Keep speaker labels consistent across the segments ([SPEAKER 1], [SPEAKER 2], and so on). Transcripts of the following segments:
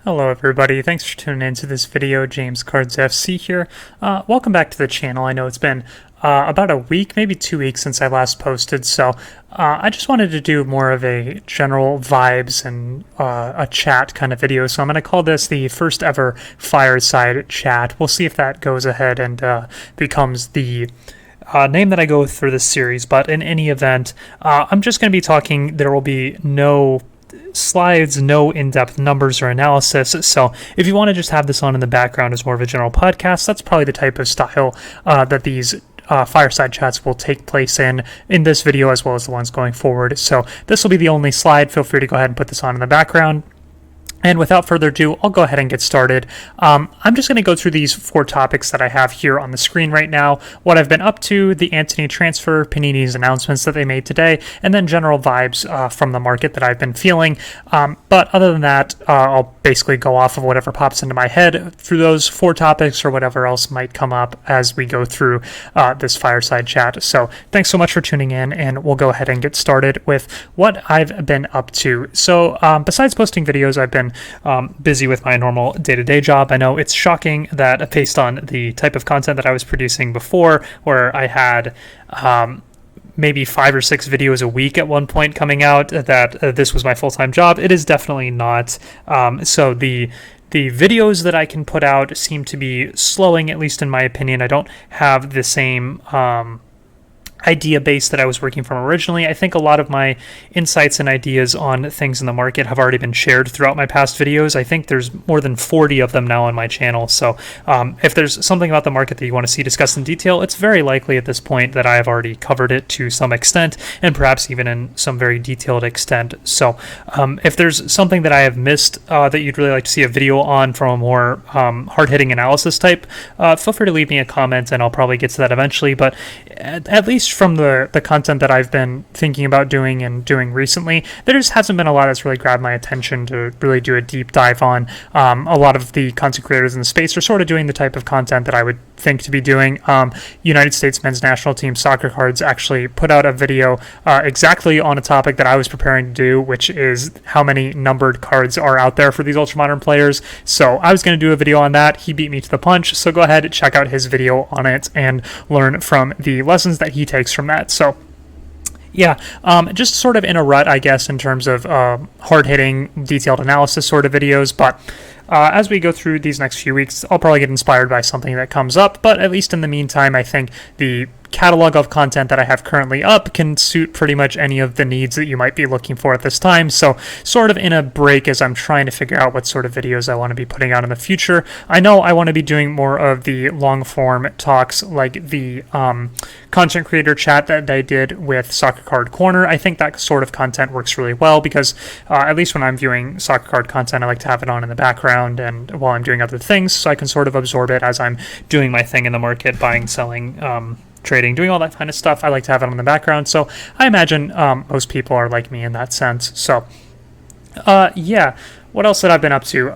[SPEAKER 1] Hello everybody, thanks for tuning into this video. James Cards FC here. Welcome back to the channel. I know it's been about a week, maybe 2 weeks since I last posted, so I just wanted to do more of a general vibes and a chat kind of video. So I'm going to call this the first ever Fireside chat. We'll see if that goes ahead and becomes the name that I go with for this series, but in any event, I'm just going to be talking. There will be no slides, no in-depth numbers or analysis. So if you want to just have this on in the background as more of a general podcast, that's probably the type of style that these fireside chats will take place in this video as well as the ones going forward. So this will be the only slide. Feel free to go ahead and put this on in the background. And without further ado, I'll go ahead and get started. I'm just going to go through these 4 topics that I have here on the screen right now, what I've been up to, the Antony Transfer, Panini's announcements that they made today, and then general vibes from the market that I've been feeling. But other than that, I'll basically go off of whatever pops into my head through those 4 topics or whatever else might come up as we go through this fireside chat. So thanks so much for tuning in, and we'll go ahead and get started with what I've been up to. So besides posting videos, I've been busy with my normal day-to-day job. I know it's shocking that based on the type of content that I was producing before, where I had maybe 5 or 6 videos a week at one point coming out, that this was my full-time job. It is definitely not. So the videos that I can put out seem to be slowing, at least in my opinion. I don't have the same idea base that I was working from originally. I think a lot of my insights and ideas on things in the market have already been shared throughout my past videos. I think there's more than 40 of them now on my channel. So if there's something about the market that you want to see discussed in detail, it's very likely at this point that I have already covered it to some extent, and perhaps even in some very detailed extent. So if there's something that I have missed that you'd really like to see a video on from a more hard-hitting analysis type, feel free to leave me a comment and I'll probably get to that eventually. But at least from the content that I've been thinking about doing and doing recently, there just hasn't been a lot that's really grabbed my attention to really do a deep dive on. A lot of the content creators in the space are sort of doing the type of content that I would think to be doing. United States men's national team soccer cards actually put out a video exactly on a topic that I was preparing to do, which is how many numbered cards are out there for these ultramodern players. So I was going to do a video on that. He beat me to the punch. So go ahead and check out his video on it and learn from the lessons that he takes from that. So yeah, just sort of in a rut, I guess, in terms of hard-hitting, detailed analysis sort of videos. But as we go through these next few weeks, I'll probably get inspired by something that comes up. But at least in the meantime, I think the catalog of content that I have currently up can suit pretty much any of the needs that you might be looking for at this time. So sort of in a break as I'm trying to figure out what sort of videos I want to be putting out in the future. I know I want to be doing more of the long form talks, like the content creator chat that I did with Soccer Card Corner. I think that sort of content works really well because at least when I'm viewing soccer card content, I like to have it on in the background and while I'm doing other things, so I can sort of absorb it as I'm doing my thing in the market, buying, selling, trading, doing all that kind of stuff. I like to have it on the background. So I imagine most people are like me in that sense. So yeah, what else that I've been up to?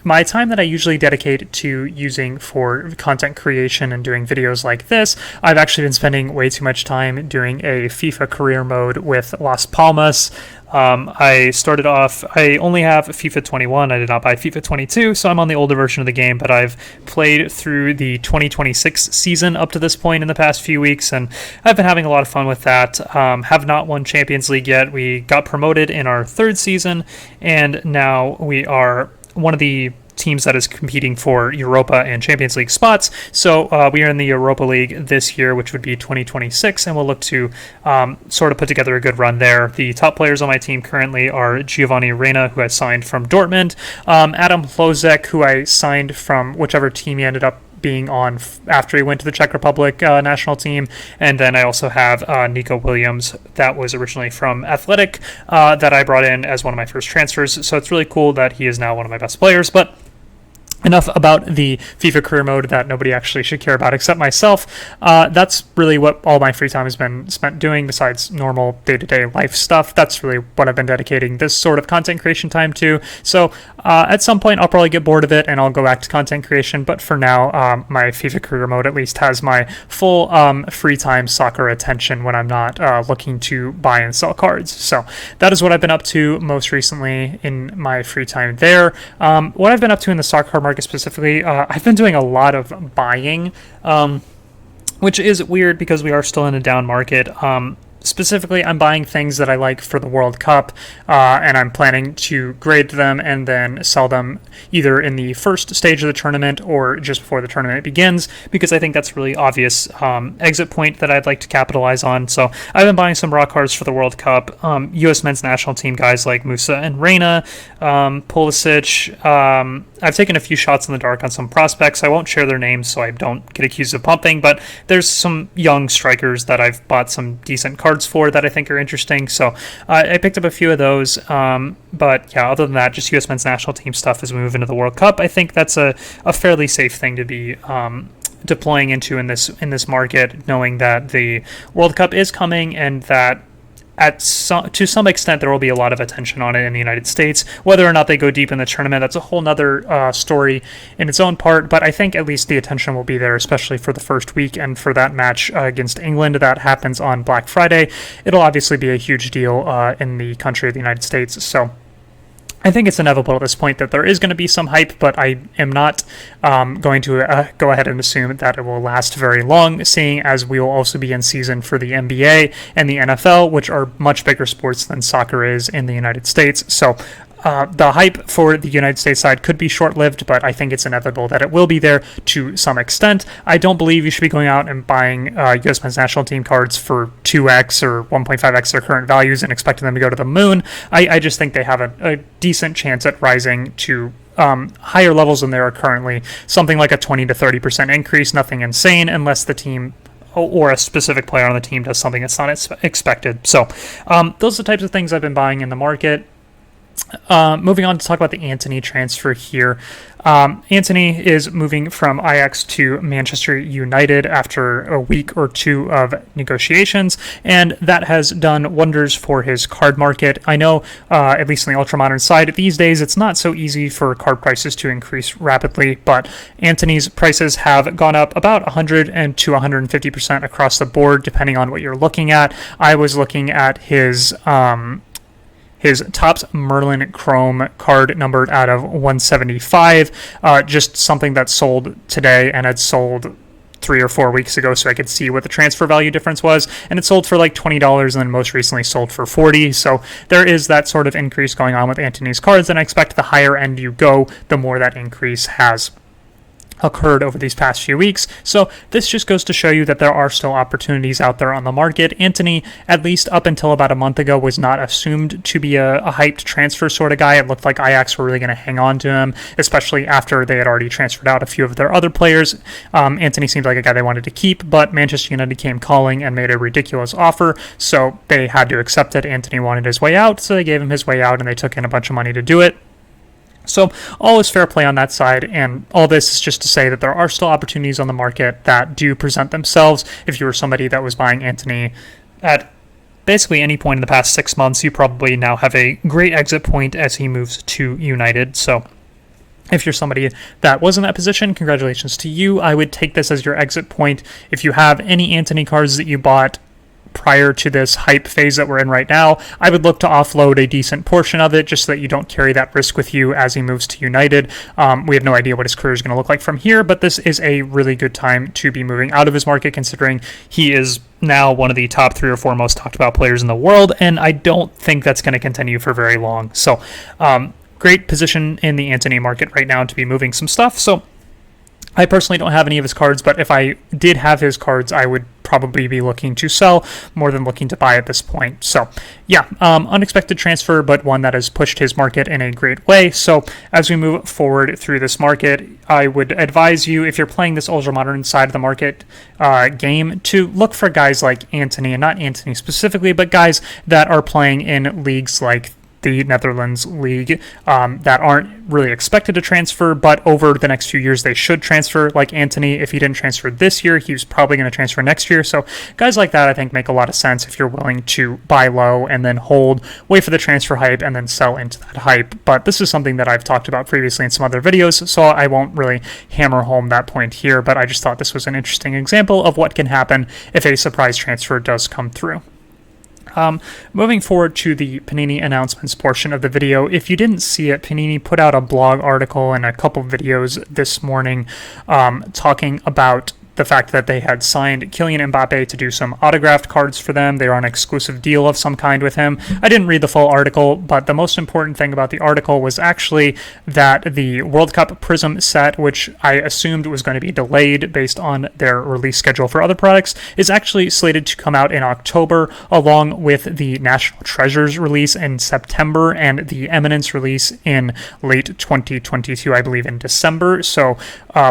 [SPEAKER 1] My time that I usually dedicate to using for content creation and doing videos like this, I've actually been spending way too much time doing a FIFA career mode with Las Palmas. I started off, I only have FIFA 21, I did not buy FIFA 22, so I'm on the older version of the game, but I've played through the 2026 season up to this point in the past few weeks, and I've been having a lot of fun with that. Have not won Champions League yet. We got promoted in our 3rd season, and now we are one of the teams that is competing for Europa and Champions League spots. So we are in the Europa League this year, which would be 2026, and we'll look to sort of put together a good run there. The top players on my team currently are Giovanni Reyna, who I signed from Dortmund, Adam Hlozek, who I signed from whichever team he ended up being on after he went to the Czech Republic national team. And then I also have Nico Williams, that was originally from Athletic, that I brought in as one of my first transfers. So it's really cool that he is now one of my best players. But enough about the FIFA career mode that nobody actually should care about except myself. That's really what all my free time has been spent doing besides normal day-to-day life stuff. That's really what I've been dedicating this sort of content creation time to. So at some point I'll probably get bored of it and I'll go back to content creation, but for now my FIFA career mode at least has my full free time soccer attention when I'm not looking to buy and sell cards. So that is what I've been up to most recently in my free time there. What I've been up to in the soccer market specifically, I've been doing a lot of buying, which is weird because we are still in a down market. Specifically, I'm buying things that I like for the World Cup, and I'm planning to grade them and then sell them either in the first stage of the tournament or just before the tournament begins, because I think that's a really obvious exit point that I'd like to capitalize on. So I've been buying some raw cards for the World Cup. U.S. men's national team guys like Musa and Reyna, Pulisic. I've taken a few shots in the dark on some prospects. I won't share their names so I don't get accused of pumping, but there's some young strikers that I've bought some decent cards for that I think are interesting. So I picked up a few of those. But yeah, other than that, just U.S. men's national team stuff as we move into the World Cup. I think that's a fairly safe thing to be deploying into in this market, knowing that the World Cup is coming and that to some extent there will be a lot of attention on it in the United States. Whether or not they go deep in the tournament, that's a whole nother story in its own part, but I think at least the attention will be there, especially for the first week and for that match against England that happens on Black Friday. It'll obviously be a huge deal in the country of the United States, so I think it's inevitable at this point that there is going to be some hype, but I am not going to go ahead and assume that it will last very long, seeing as we will also be in season for the NBA and the NFL, which are much bigger sports than soccer is in the United States. So the hype for the United States side could be short-lived, but I think it's inevitable that it will be there to some extent. I don't believe you should be going out and buying U.S. men's national team cards for 2x or 1.5x their current values and expecting them to go to the moon. I just think they have a decent chance at rising to higher levels than they are currently. Something like a 20 to 30% increase, nothing insane, unless the team or a specific player on the team does something that's not expected. So those are the types of things I've been buying in the market. Moving on to talk about the Antony transfer here. Antony is moving from Ajax to Manchester United after a week or two of negotiations, and that has done wonders for his card market. I know, at least on the ultra-modern side, these days it's not so easy for card prices to increase rapidly, but Antony's prices have gone up about 100 to 150% across the board, depending on what you're looking at. I was looking at his Topps Merlin Chrome card numbered out of 175, just something that sold today and had sold 3 or 4 weeks ago, so I could see what the transfer value difference was, and it sold for like $20 and then most recently sold for $40. So there is that sort of increase going on with Antony's cards, and I expect the higher end you go, the more that increase has occurred over these past few weeks. So this just goes to show you that there are still opportunities out there on the market. Antony, at least up until about a month ago, was not assumed to be a hyped transfer sort of guy. It looked like Ajax were really going to hang on to him, especially after they had already transferred out a few of their other players. Antony seemed like a guy they wanted to keep, but Manchester United came calling and made a ridiculous offer, so they had to accept it. Antony wanted his way out, so they gave him his way out, and they took in a bunch of money to do it. So all is fair play on that side, and all this is just to say that there are still opportunities on the market that do present themselves. If you were somebody that was buying Antony at basically any point in the past 6 months, you probably now have a great exit point as he moves to United. So if you're somebody that was in that position, congratulations to you. I would take this as your exit point. If you have any Antony cards that you bought prior to this hype phase that we're in right now, I would look to offload a decent portion of it just so that you don't carry that risk with you as he moves to United. We have no idea what his career is going to look like from here, but this is a really good time to be moving out of his market, considering he is now one of the top 3 or 4 most talked about players in the world, and I don't think that's going to continue for very long. So great position in the Antony market right now to be moving some stuff. So I personally don't have any of his cards, but if I did have his cards, I would probably be looking to sell more than looking to buy at this point. So yeah, unexpected transfer, but one that has pushed his market in a great way. So as we move forward through this market, I would advise you, if you're playing this ultra-modern side of the market game, to look for guys like Antony, and not Antony specifically, but guys that are playing in leagues like the Netherlands league that aren't really expected to transfer, but over the next few years they should transfer. Like Antony, if he didn't transfer this year, he was probably going to transfer next year. So guys like that I think make a lot of sense if you're willing to buy low and then hold, wait for the transfer hype, and then sell into that hype. But this is something that I've talked about previously in some other videos, so I won't really hammer home that point here, but I just thought this was an interesting example of what can happen if a surprise transfer does come through. Moving forward to the Panini announcements portion of the video, if you didn't see it, Panini put out a blog article and a couple videos this morning talking about the fact that they had signed Kylian Mbappe to do some autographed cards for them. They were on an exclusive deal of some kind with him. I didn't read the full article, but the most important thing about the article was actually that the World Cup Prism set, which I assumed was going to be delayed based on their release schedule for other products, is actually slated to come out in October, along with the National Treasures release in September and the Eminence release in late 2022, I believe in December. So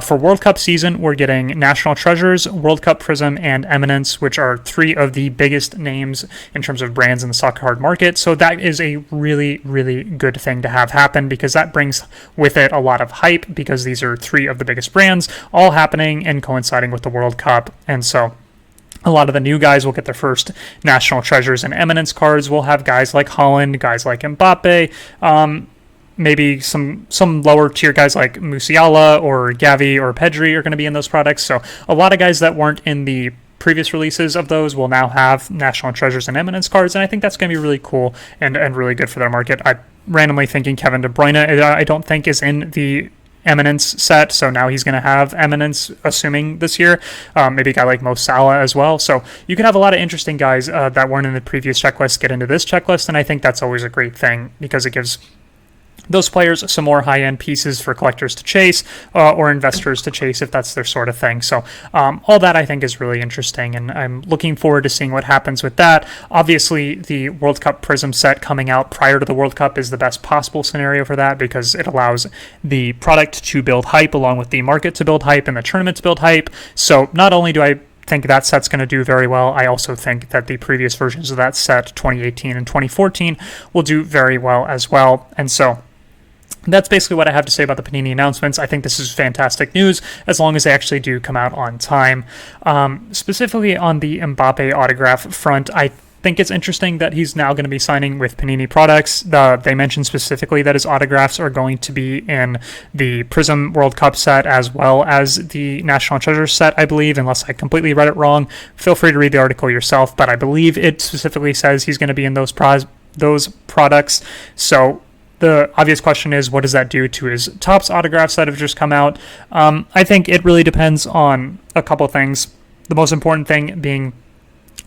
[SPEAKER 1] for World Cup season, we're getting National Treasures, World Cup Prism, and Eminence, which are three of the biggest names in terms of brands in the soccer card market. So that is a really, really good thing to have happen, because that brings with it a lot of hype, because these are three of the biggest brands all happening and coinciding with the World Cup. And so a lot of the new guys will get their first National Treasures and Eminence cards. We'll have guys like Holland, guys like Mbappe, maybe some lower tier guys like Musiala or Gavi or Pedri are going to be in those products. So a lot of guys that weren't in the previous releases of those will now have National Treasures and Eminence cards, and I think that's going to be really cool and really good for their market. I'm randomly thinking Kevin De Bruyne, I don't think, is in the Eminence set, so now he's going to have Eminence, assuming this year. Maybe a guy like Mo Salah as well. So you could have a lot of interesting guys that weren't in the previous checklist get into this checklist, and I think that's always a great thing, because it gives those players some more high-end pieces for collectors to chase or investors to chase if that's their sort of thing. So all that I think is really interesting, and I'm looking forward to seeing what happens with that. Obviously, the World Cup Prism set coming out prior to the World Cup is the best possible scenario for that, because it allows the product to build hype along with the market to build hype and the tournament to build hype. So not only do I think that set's going to do very well, I also think that the previous versions of that set, 2018 and 2014, will do very well as well. And so that's basically what I have to say about the Panini announcements. I think this is fantastic news, as long as they actually do come out on time. Specifically on the Mbappe autograph front, I think it's interesting that he's now going to be signing with Panini products. They mentioned specifically that his autographs are going to be in the Prism World Cup set as well as the National Treasure set, I believe, unless I completely read it wrong. Feel free to read the article yourself, but I believe it specifically says he's going to be in those products. So the obvious question is, what does that do to his Topps autographs that have just come out? I think it really depends on a couple things. The most important thing being,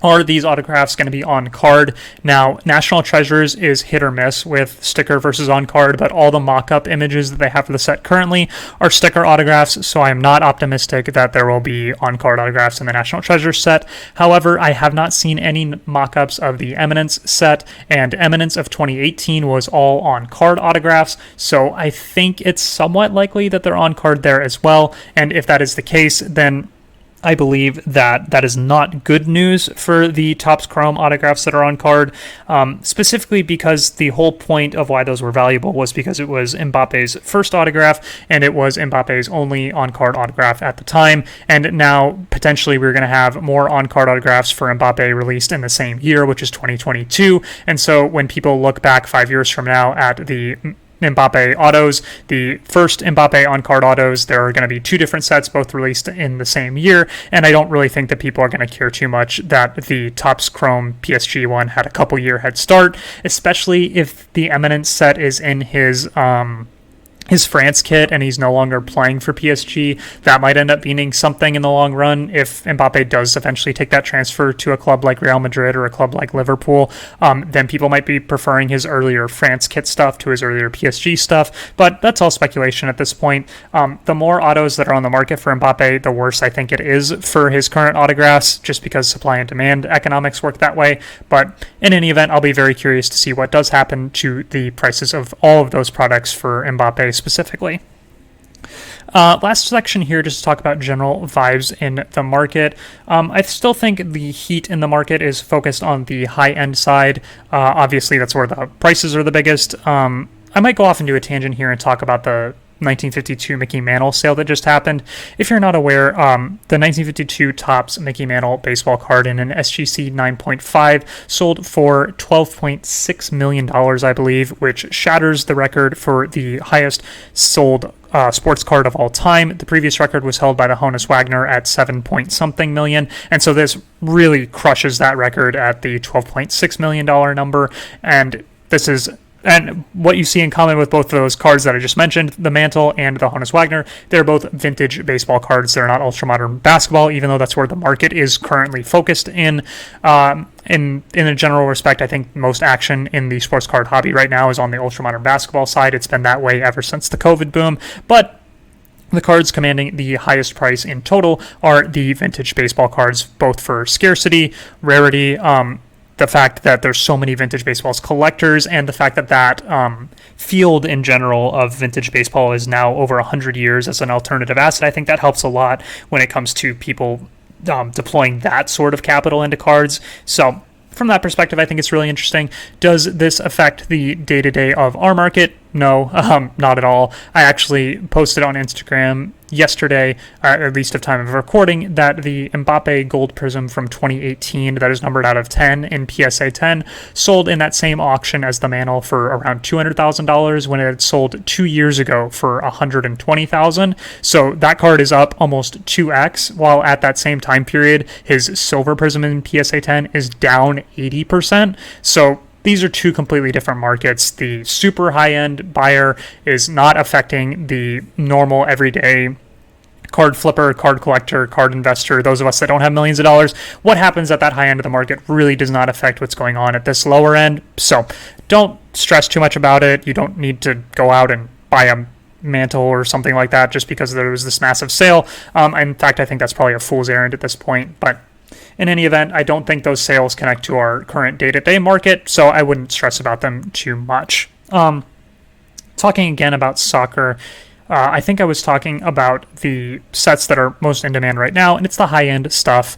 [SPEAKER 1] are these autographs going to be on card? Now, National Treasures is hit or miss with sticker versus on card, but all the mock-up images that they have for the set currently are sticker autographs, so I am not optimistic that there will be on-card autographs in the National Treasures set. However, I have not seen any mock-ups of the Eminence set, and Eminence of 2018 was all on-card autographs, so I think it's somewhat likely that they're on-card there as well, and if that is the case, then I believe that that is not good news for the Topps Chrome autographs that are on card, specifically because the whole point of why those were valuable was because it was Mbappe's first autograph, and it was Mbappe's only on-card autograph at the time, and now potentially we're going to have more on-card autographs for Mbappe released in the same year, which is 2022, and so when people look back 5 years from now at the Mbappe autos, the first Mbappe on-card autos, there are going to be two different sets, both released in the same year, and I don't really think that people are going to care too much that the Topps Chrome PSG one had a couple year head start, especially if the Eminence set is in his France kit and he's no longer playing for PSG. That might end up meaning something in the long run if Mbappe does eventually take that transfer to a club like Real Madrid or a club like Liverpool. Then people might be preferring his earlier France kit stuff to his earlier PSG stuff, but that's all speculation at this point. The more autos that are on the market for Mbappe, the worse I think it is for his current autographs, just because supply and demand economics work that way. But in any event, I'll be very curious to see what does happen to the prices of all of those products for Mbappe specifically. Last section here, just to talk about general vibes in the market. I still think the heat in the market is focused on the high-end side. Obviously, that's where the prices are the biggest. I might go off and do a tangent here and talk about the 1952 Mickey Mantle sale that just happened. If you're not aware, the 1952 Topps Mickey Mantle baseball card in an SGC 9.5 sold for $12.6 million, I believe, which shatters the record for the highest sold sports card of all time. The previous record was held by the Honus Wagner at 7 point something million, and so this really crushes that record at the $12.6 million number, and this is what you see in common with both of those cards that I just mentioned, the Mantle and the Honus Wagner, they're both vintage baseball cards. They're not ultra-modern basketball, even though that's where the market is currently focused in. In a general respect, I think most action in the sports card hobby right now is on the ultra-modern basketball side. It's been that way ever since the COVID boom, but the cards commanding the highest price in total are the vintage baseball cards, both for scarcity, rarity, the fact that there's so many vintage baseballs collectors, and the fact that field in general of vintage baseball is now over 100 years as an alternative asset. I think that helps a lot when it comes to people deploying that sort of capital into cards. So from that perspective, I think it's really interesting. Does this affect the day-to-day of our market? No, not at all. I actually posted on Instagram yesterday, at least of time of recording, that the Mbappe Gold Prism from 2018 that is numbered out of 10 in PSA 10 sold in that same auction as the Mantle for around $200,000 when it had sold 2 years ago for $120,000. So that card is up almost 2x, while at that same time period, his Silver Prism in PSA 10 is down 80%. So these are two completely different markets. The super high-end buyer is not affecting the normal, everyday card flipper, card collector, card investor, those of us that don't have millions of dollars. What happens at that high end of the market really does not affect what's going on at this lower end. So don't stress too much about it. You don't need to go out and buy a Mantle or something like that just because there was this massive sale. In fact, I think that's probably a fool's errand at this point. But in any event, I don't think those sales connect to our current day-to-day market, so I wouldn't stress about them too much. Talking again about soccer, I think I was talking about the sets that are most in demand right now, and it's the high-end stuff.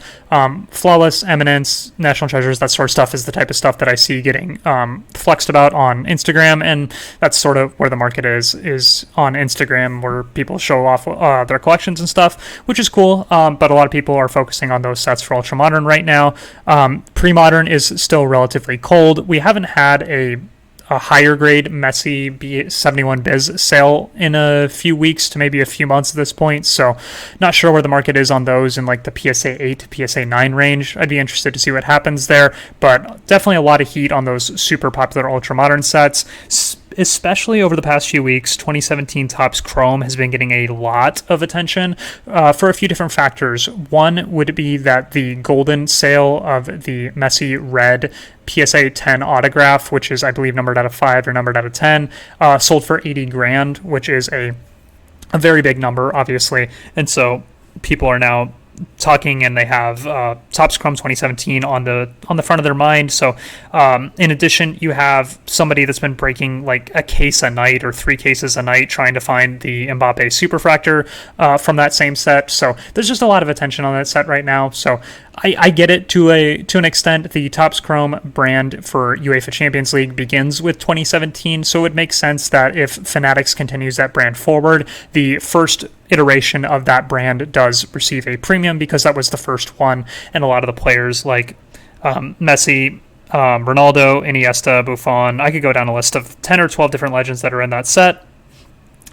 [SPEAKER 1] Flawless, Eminence, National Treasures, that sort of stuff is the type of stuff that I see getting flexed about on Instagram, and that's sort of where the market is on Instagram, where people show off their collections and stuff, which is cool, but a lot of people are focusing on those sets for Ultramodern right now. Pre-Modern is still relatively cold. We haven't had a higher grade Messi B71 Biz sale in a few weeks to maybe a few months at this point, so not sure where the market is on those in like the PSA 8 to PSA 9 range. I'd be interested to see what happens there, but definitely a lot of heat on those super popular ultra-modern sets. Especially over the past few weeks, 2017 Topps Chrome has been getting a lot of attention for a few different factors. One would be that the golden sale of the Messi Red PSA 10 autograph, which is, I believe, numbered out of 5 or numbered out of 10, sold for 80 grand, which is a very big number, obviously. And so people are now talking, and they have Topps Chrome 2017 on the front of their mind. So in addition, you have somebody that's been breaking like a case a night or 3 cases a night trying to find the Mbappe Superfractor from that same set. So there's just a lot of attention on that set right now. So I get it to an extent. The Topps Chrome brand for UEFA Champions League begins with 2017, so it makes sense that if Fanatics continues that brand forward, the first iteration of that brand does receive a premium because that was the first one, and a lot of the players like Messi, Ronaldo, Iniesta, Buffon, I could go down a list of 10 or 12 different legends that are in that set,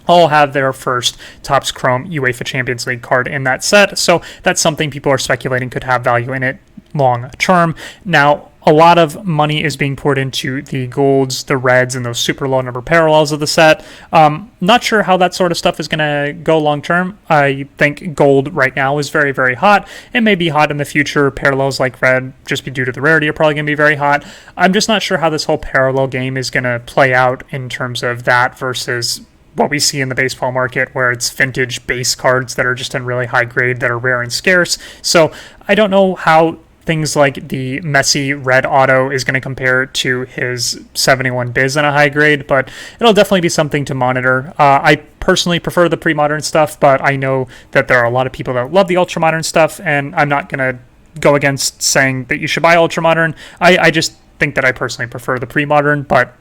[SPEAKER 1] all have their first Topps Chrome UEFA Champions League card in that set, so that's something people are speculating could have value in it long term. Now, a lot of money is being poured into the golds, the reds, and those super low number parallels of the set. Not sure how that sort of stuff is going to go long term. I think gold right now is very, very hot. It may be hot in the future. Parallels like red, just be due to the rarity, are probably going to be very hot. I'm just not sure how this whole parallel game is going to play out in terms of that versus what we see in the baseball market, where it's vintage base cards that are just in really high grade that are rare and scarce. So I don't know how things like the Messi red auto is going to compare to his 71 Biz in a high grade, but it'll definitely be something to monitor. I personally prefer the pre-modern stuff, but I know that there are a lot of people that love the ultra modern stuff, and I'm not going to go against saying that you should buy ultra modern. I just think that I personally prefer the pre-modern, but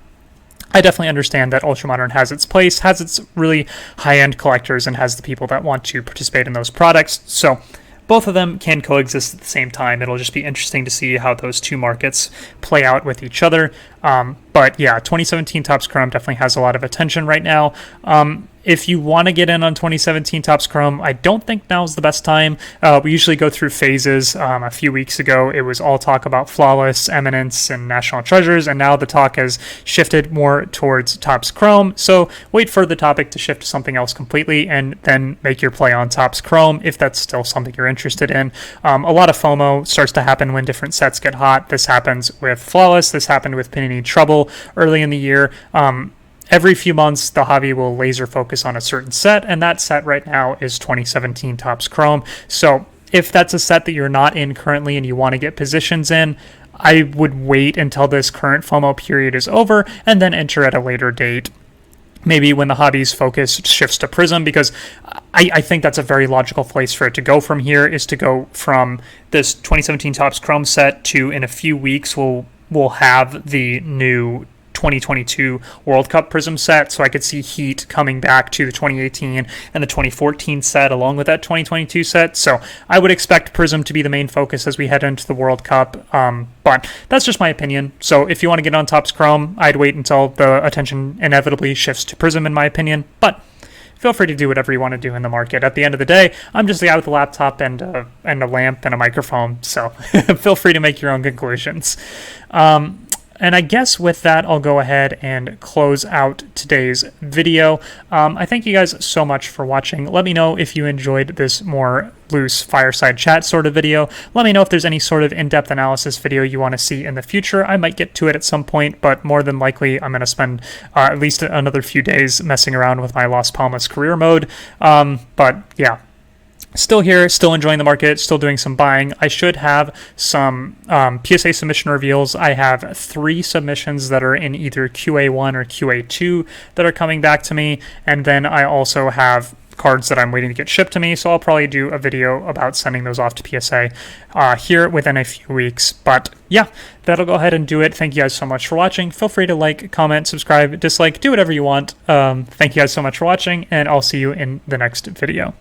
[SPEAKER 1] I definitely understand that ultra modern has its place, has its really high-end collectors, and has the people that want to participate in those products. So both of them can coexist at the same time. It'll just be interesting to see how those two markets play out with each other. But yeah, 2017 Topps Chrome definitely has a lot of attention right now. If you want to get in on 2017 Topps Chrome, I don't think now is the best time. We usually go through phases. A few weeks ago, it was all talk about Flawless, Eminence, and National Treasures, and now the talk has shifted more towards Topps Chrome. So wait for the topic to shift to something else completely, and then make your play on Topps Chrome if that's still something you're interested in. A lot of FOMO starts to happen when different sets get hot. This happens with Flawless. This happened with Panini Trouble early in the year. Every few months, the hobby will laser focus on a certain set, and that set right now is 2017 Topps Chrome. So if that's a set that you're not in currently and you want to get positions in, I would wait until this current FOMO period is over and then enter at a later date. Maybe when the hobby's focus shifts to Prism, because I think that's a very logical place for it to go from here, is to go from this 2017 Topps Chrome set to, in a few weeks, we'll have the new 2022 World Cup Prism set, so I could see Heat coming back to the 2018 and the 2014 set along with that 2022 set. So I would expect Prism to be the main focus as we head into the World Cup, but that's just my opinion. So if you want to get on Topps Chrome, I'd wait until the attention inevitably shifts to Prism, in my opinion, but feel free to do whatever you want to do in the market. At the end of the day, I'm just the guy with a laptop and a lamp and a microphone, so feel free to make your own conclusions. And I guess with that, I'll go ahead and close out today's video. I thank you guys so much for watching. Let me know if you enjoyed this more loose fireside chat sort of video. Let me know if there's any sort of in-depth analysis video you want to see in the future. I might get to it at some point, but more than likely, I'm going to spend at least another few days messing around with my Las Palmas career mode. But yeah. Still here, still enjoying the market, still doing some buying. I should have some PSA submission reveals. I have 3 submissions that are in either QA1 or QA2 that are coming back to me, and then I also have cards that I'm waiting to get shipped to me, so I'll probably do a video about sending those off to PSA here within a few weeks. But yeah, that'll go ahead and do it. Thank you guys so much for watching. Feel free to like, comment, subscribe, dislike, do whatever you want. Thank you guys so much for watching, and I'll see you in the next video.